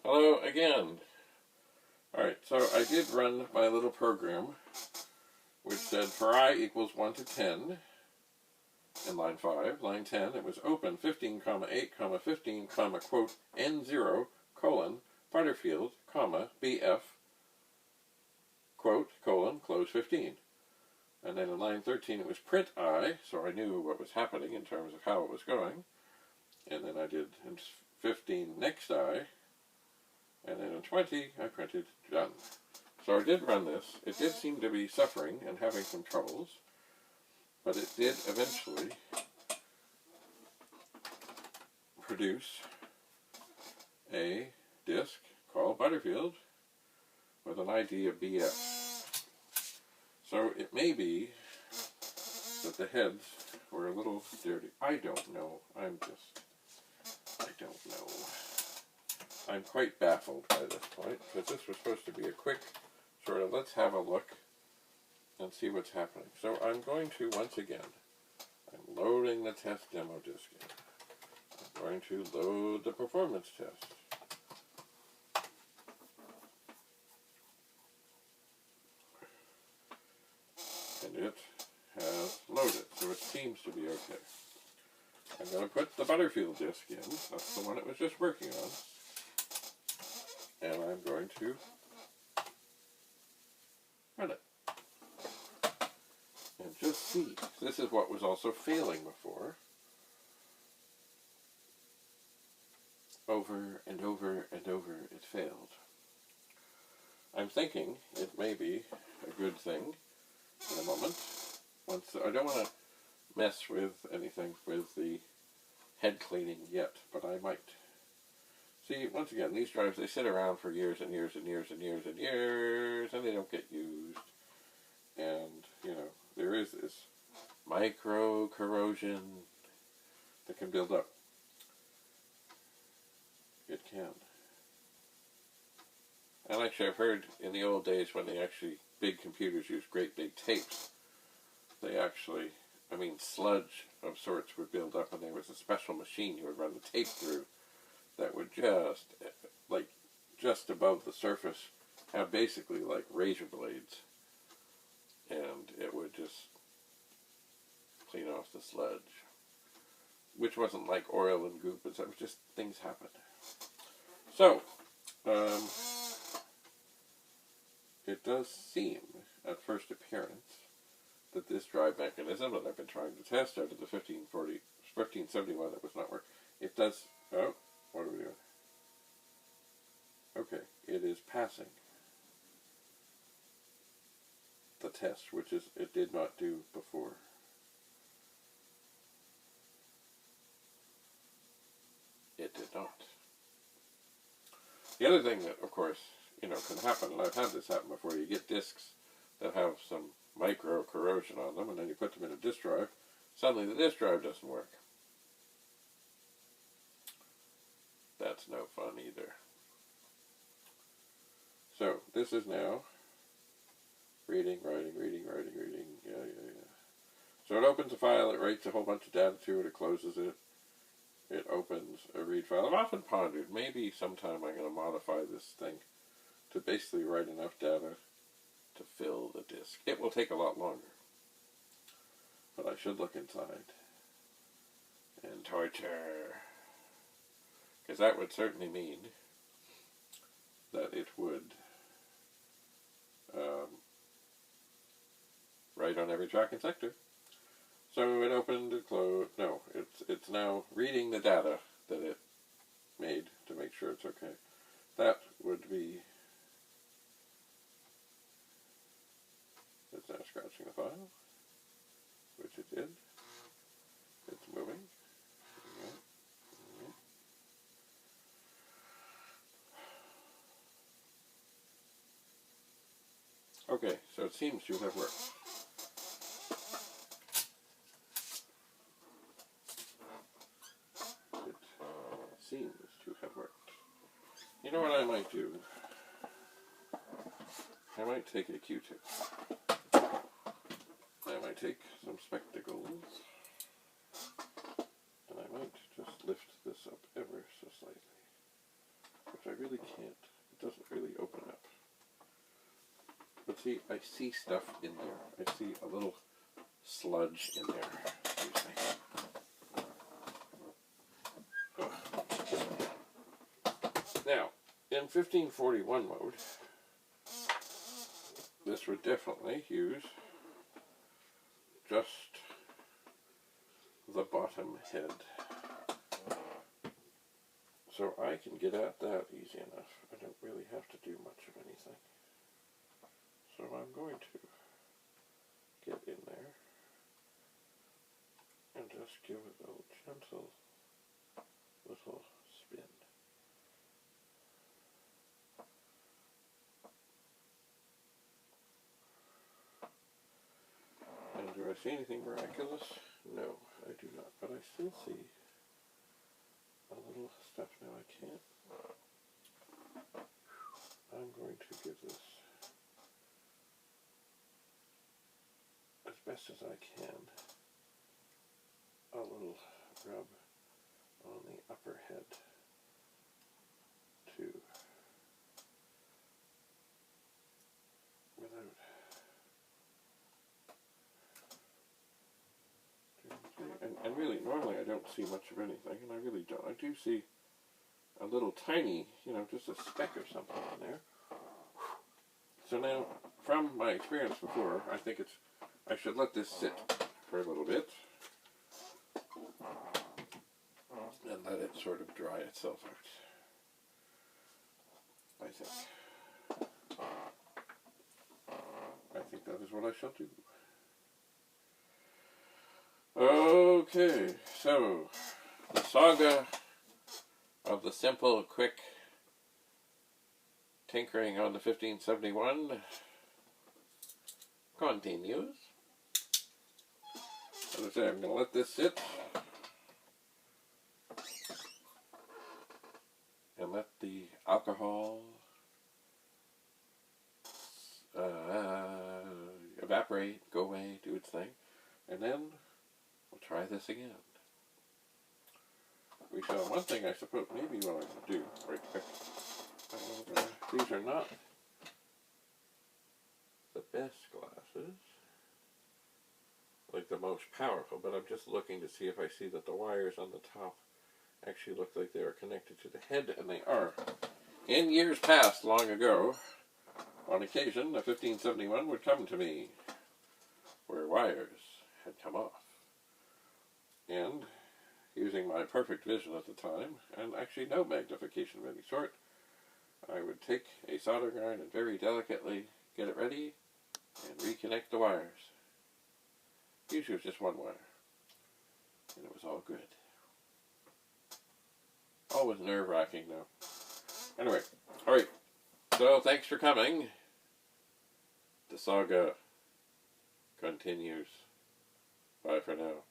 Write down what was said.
Hello again. Alright, so I did run my little program which said for I equals 1 to 10 in line 5. Line 10, it was open 15, 8, 15, quote, N0, colon, Butterfield, comma, BF, quote, colon, close 15. And then in line 13 it was print I, so I knew what was happening in terms of how it was going. And then I did in 15 next I, and then in 20 I printed done. So I did run this. It did seem to be suffering and having some troubles, but it did eventually produce a disc called Butterfield with an ID of BF. So it may be that the heads were a little dirty. I don't know. I don't know. I'm quite baffled by this point, because this was supposed to be a quick sort of let's have a look and see what's happening. So I'm going to, once again, I'm loading the test demo disk in. I'm going to load the performance test. And it has loaded, so it seems to be okay. I'm going to put the Butterfield disk in. That's the one it was just working on. And I'm going to run it. And just see. This is what was also failing before. Over and over and over it failed. I'm thinking it may be a good thing in a moment. I don't want to mess with anything with the head cleaning yet, but I might. See, once again, these drives, they sit around for years and years and years and years and years, and they don't get used. And, you know, there is this micro corrosion that can build up. It can. And actually, I've heard in the old days when big computers used great big tapes, they actually, sludge of sorts would build up, and there was a special machine you would run the tape through that would just above the surface, have basically like razor blades, and it would just clean off the sludge, which wasn't like oil and goop, it was just things happened. So, it does seem, at first appearance, that this drive mechanism that I've been trying to test out of the 1571 that was not working, it does, oh, what are we doing? Okay, it is passing the test, which it did not do before. It did not. The other thing that, of course, can happen, and I've had this happen before, you get disks that have some micro corrosion on them, and then you put them in a disk drive, suddenly the disk drive doesn't work. That's no fun either. So, this is now reading, writing, yeah. So it opens a file, it writes a whole bunch of data to it, it closes it, it opens a read file. I've often pondered, maybe sometime I'm going to modify this thing to basically write enough data to fill the disk. It will take a lot longer, but I should look inside and torture, because that would certainly mean that it would write on every track and sector. So it opened, it closed. No, it's now reading the data that it made to make sure it's okay. That would be. It's now scratching the file, which it did. It's moving. Okay, so it seems to have worked. It seems to have worked. You know what I might do? I might take a Q-tip. I might take some spectacles. And I might just lift this up ever so slightly. Which I really can't. It doesn't really open up. But see, I see stuff in there. I see a little sludge in there. Now, in 1541 mode, this would definitely use just the bottom head. So I can get at that easy enough. I don't really have to do much of anything. So I'm going to get in there and just give it a gentle little spin. And do I see anything miraculous? No, I do not. But I still see a little stuff. Now I can't. I'm going to give this as best as I can a little rub on the upper head too, without and really normally I don't see much of anything, and I really don't. I do see a little tiny, just a speck of something in there. So now, from my experience before, I think I should let this sit for a little bit and let it sort of dry itself out. I think that is what I shall do. Okay, so the saga of the simple, quick tinkering on the 1571 continues. As I say, I'm going to let this sit and let the alcohol evaporate, go away, do its thing, and then we'll try this again. We shall, one thing I suppose, maybe what I can do right quick, these are not the best glasses, like the most powerful, but I'm just looking to see if I see that the wires on the top actually look like they are connected to the head, and they are. In years past, long ago, on occasion, a 1571 would come to me where wires had come off. And, using my perfect vision at the time, and actually no magnification of any sort, I would take a soldering iron and very delicately get it ready and reconnect the wires. Usually it was just one wire. And it was all good. Always nerve-wracking though. Anyway, alright. So thanks for coming. The saga continues. Bye for now.